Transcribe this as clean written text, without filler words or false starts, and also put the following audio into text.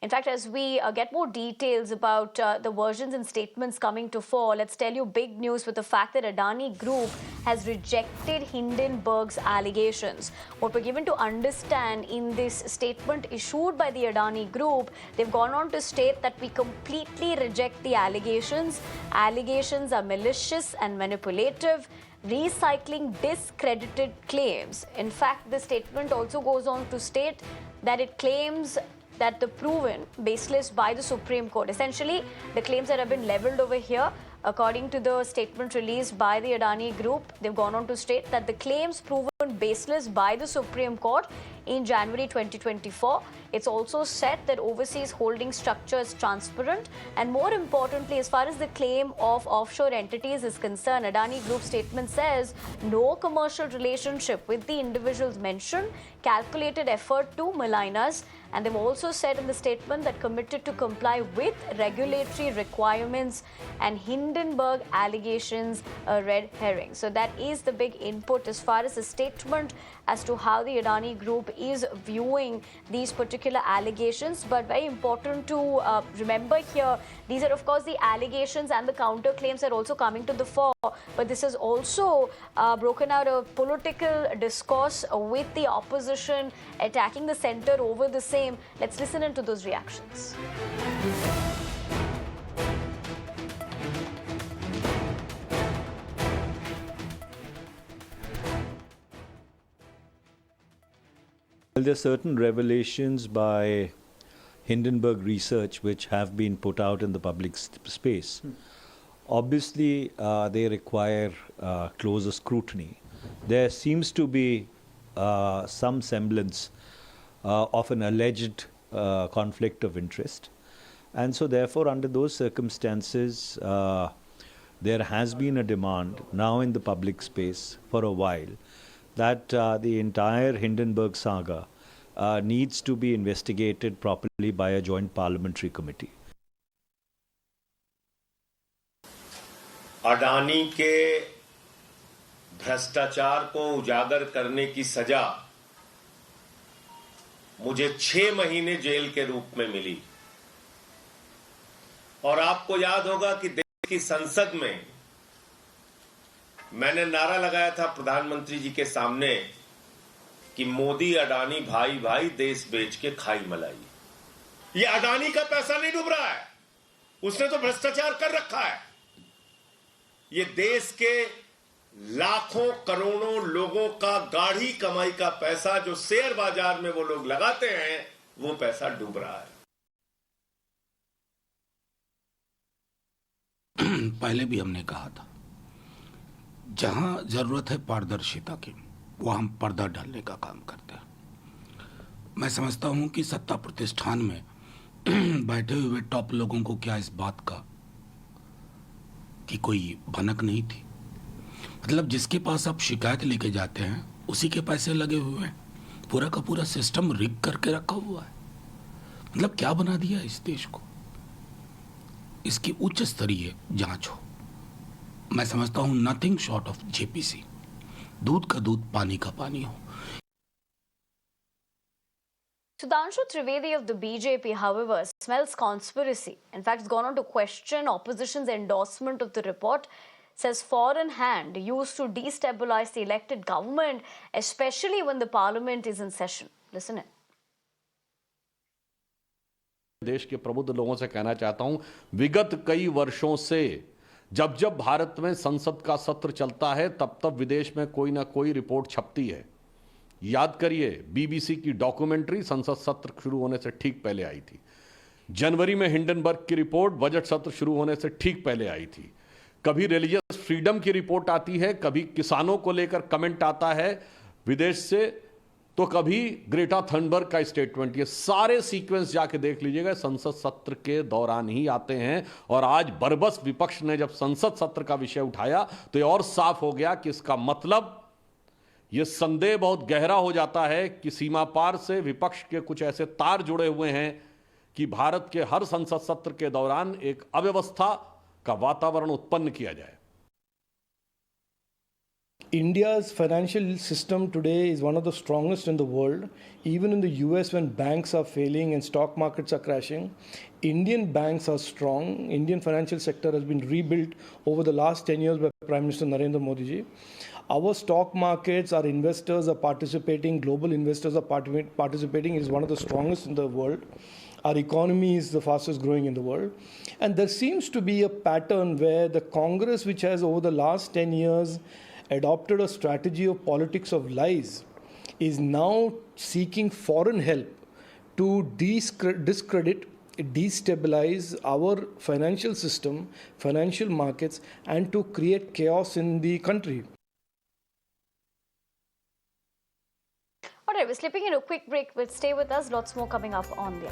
In fact, as we get more details about the versions and statements coming to fore, let's tell you big news with the fact that Adani Group has rejected Hindenburg's allegations. What we're given to understand in this statement issued by the Adani Group, they've gone on to state that we completely reject the allegations. Allegations are malicious and manipulative, recycling discredited claims. In fact, the statement also goes on to state that it claims that the proven baseless by the Supreme Court. Essentially, the claims that have been leveled over here, according to the statement released by the Adani Group, they've gone on to state that the claims proven baseless by the Supreme Court in January 2024. It's also said that overseas holding structure is transparent, and more importantly, as far as the claim of offshore entities is concerned, Adani Group statement says no commercial relationship with the individuals mentioned, calculated effort to malign us, and they've also said in the statement that committed to comply with regulatory requirements, and Hindenburg allegations a red herring. So that is the big input as far as the statement as to how the Adani Group is viewing these particular allegations. But very important to remember here, these are of course the allegations, and the counter claims are also coming to the fore. But this has also broken out a political discourse with the opposition attacking the center over the same. Let's listen into those reactions. Well, there are certain revelations by Hindenburg Research which have been put out in the public space. Obviously, they require closer scrutiny. There seems to be some semblance of an alleged conflict of interest. And so therefore, under those circumstances, there has been a demand now in the public space for a while that the entire Hindenburg saga needs to be investigated properly by a joint parliamentary committee. Adani के भ्रष्टाचार को उजागर करने की सजा मुझे 6 महीने jail के रूप में मिली। और आपको याद होगा कि देश की संसद में मैंने नारा लगाया था प्रधानमंत्री जी के सामने कि मोदी अडानी भाई भाई देश बेच के खाई मलाई। ये अडानी का पैसा नहीं डूब रहा है, उसने तो भ्रष्टाचार कर रखा है। ये देश के लाखों करोड़ों लोगों का गाढ़ी कमाई का पैसा जो शेयर बाजार में वो लोग लगाते हैं, वो पैसा डूब रहा है। पहले भी हमने कहा था, जहां जरूरत है पारदर्शिता की, वहां हम पर्दा डालने का काम करते हैं। मैं समझता हूं कि सत्ता प्रतिष्ठान में बैठे हुए टॉप लोगों को क्या इस बात का कि कोई भनक नहीं थी। मतलब जिसके पास आप शिकायत लेके जाते हैं उसी के पैसे लगे हुए हैं, पूरा का पूरा सिस्टम रिग करके रखा हुआ है। मतलब क्या बना दिया इस देश को। इसकी उच्च स्तरीय जांच हो। मैं समझता हूं नथिंग शॉर्ट ऑफ जेपीसी, दूध का दूध पानी का पानी हो। Sudhanshu Trivedi of the BJP, however, smells conspiracy. In fact, it's gone on to question opposition's endorsement of the report. Says foreign hand used to destabilize the elected government, especially when the parliament is in session. Listen in. देश के प्रबुद्ध लोगों से कहना चाहता हूं, विगत कई वर्षों से जब जब भारत में संसद का सत्र चलता है तब तब विदेश में कोई ना कोई रिपोर्ट छपती है। याद करिए, बीबीसी की डॉक्यूमेंट्री संसद सत्र शुरू होने से ठीक पहले आई थी। जनवरी में हिंडनबर्ग की रिपोर्ट बजट सत्र शुरू होने से ठीक पहले आई थी। कभी रिलीजियस फ्रीडम की रिपोर्ट आती है, कभी किसानों को लेकर कमेंट आता है विदेश से, तो कभी ग्रेटा थनबर्ग का स्टेटमेंट। ये सारे सीक्वेंस जाके देख लीजिएगा, संसद सत्र के दौरान ही आते हैं। और आज बरबस विपक्ष ने जब संसद सत्र का विषय उठाया तो ये और साफ हो गया कि इसका मतलब ये संदेह बहुत गहरा हो जाता है कि सीमा पार से विपक्ष के कुछ ऐसे तार जुड़े हुए हैं कि भारत के हर संसद सत्र के दौरान एक अव्यवस्था का वातावरण उत्पन्न किया जाए। India's financial system today is one of the strongest in the world. Even in the US, when banks are failing and stock markets are crashing, Indian banks are strong. Indian financial sector has been rebuilt over the last 10 years by Prime Minister Narendra Modi ji. Our stock markets, our investors are participating, global investors are participating. It is one of the strongest in the world. Our economy is the fastest growing in the world. And there seems to be a pattern where the Congress, which has over the last 10 years adopted a strategy of politics of lies, is now seeking foreign help to discredit, destabilize our financial system, financial markets, and to create chaos in the country. All right, we're slipping into a quick break. But stay with us. Lots more coming up on the